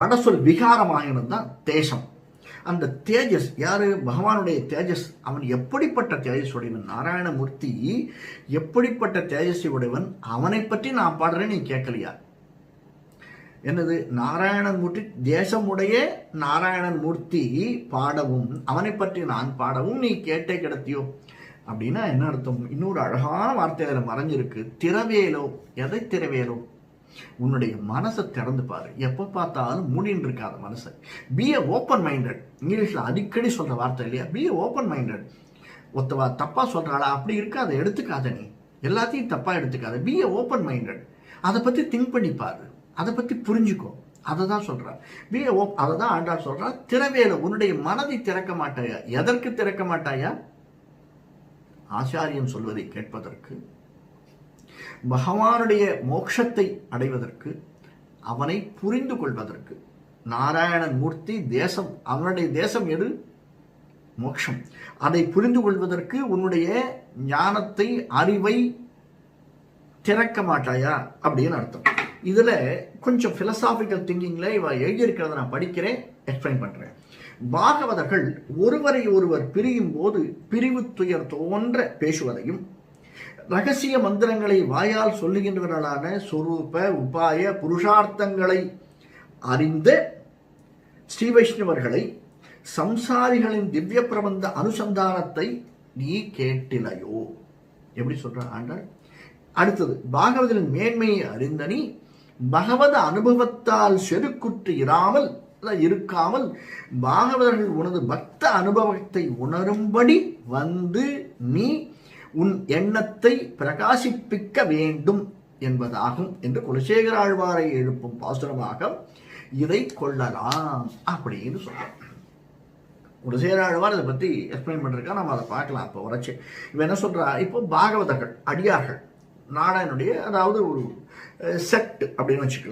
வடசொல் விகாரமாகினது தான் தேசம். அந்த தேஜஸ் யாரு? பகவானுடைய தேஜஸ். அவன் எப்படிப்பட்ட தேஜஸ் உடையவன்? நாராயணமூர்த்தி எப்படிப்பட்ட தேஜஸை உடையவன்? அவனை பற்றி நான் பாடுறேன், நீ கேட்கலையா? என்னது? நாராயணமூர்த்தி தேசமுடைய நாராயணமூர்த்தி பாடவும், அவனை பற்றி நான் பாடவும் நீ கேட்டே கிடத்தியோ அப்படின்னா என்ன அர்த்தம்? இன்னொரு அழகான வார்த்தை அதில் மறைஞ்சிருக்கு. திறவேலோ. எதை திறவேலோ? உன்னுடைய மனசை திறந்து பாரு. எப்போ பார்த்தாலும் மூடின்னு இருக்காத மனசை. B A open minded. இங்கிலீஷில் அடிக்கடி சொல்ற வார்த்தை இல்லையா? B A open minded. ஒருத்தவா தப்பா சொல்றாளா? அப்படி இருக்காத, எடுத்துக்காத. நீ எல்லாத்தையும் தப்பா எடுத்துக்காத. B A open minded. அதை பத்தி திங்க் பண்ணி பாரு, அதை பத்தி புரிஞ்சுக்கோ. அதை தான் சொல்றார். பி ஏ அதை தான் ஆண்டாள் சொல்றார். திறவேல. உன்னுடைய மனதை திறக்க மாட்டாயா? எதற்கு திறக்க மாட்டாயா? ஆச்சாரியன் சொல்வதை கேட்பதற்கு, பகவானுடைய மோட்சத்தை அடைவதற்கு, அவனை புரிந்து கொள்வதற்கு. நாராயணன் மூர்த்தி தேசம், அவனுடைய தேசம் எது? மோட்சம். அதை புரிந்து கொள்வதற்கு உன்னுடைய ஞானத்தை, அறிவை திறக்க மாட்டாயா அப்படின்னு அர்த்தம். இதுல கொஞ்சம் பிலசாபிக்கல் திங்கிங்ல இவ எழுதியிருக்கிறத நான் படிக்கிறேன், எக்ஸ்பிளைன் பண்றேன். பாகவதர்கள் ஒருவரை ஒருவர் பிரியும் போது பிரிவு துயர் தோன்ற பேசுவதையும், ரகசிய மந்திரங்களை வாயால் சொல்லுகின்றவர்களான சொரூப உபாய புருஷார்த்தங்களை அறிந்த ஸ்ரீ வைஷ்ணவர்களை, சம்சாரிகளின் திவ்ய பிரபந்த அனுசந்தானத்தை நீ கேட்டிலையோ? எப்படி சொல்ற ஆண்டாள்? அடுத்தது, பாகவதரின் மேன்மையை அறிந்த நீ பகவத அனுபவத்தால் செருக்குற்று இருக்காமல் பாகவதர்கள் உனது பக்த அனுபவத்தை உணரும்படி வந்து நீ உன் எண்ணத்தை பிரகாசிப்பிக்க வேண்டும் என்பதாகும் என்று குலசேகர ஆழ்வாரை எழுப்பும் பாசுரமாக இதை கொள்ளலாம் அப்படின்னு சொல்றோம். குலசேகர ஆழ்வார் இதை பத்தி எக்ஸ்பிளைன் பண்றதுக்கா நம்ம அதை பார்க்கலாம். இப்போ உரைச்சு இவன் என்ன சொல்றா? இப்போ பாகவதர்கள் அடியார்கள் நாராயணனுடைய, அதாவது ஒரு செக்ட் அப்படின்னு வச்சுக்கலாம்.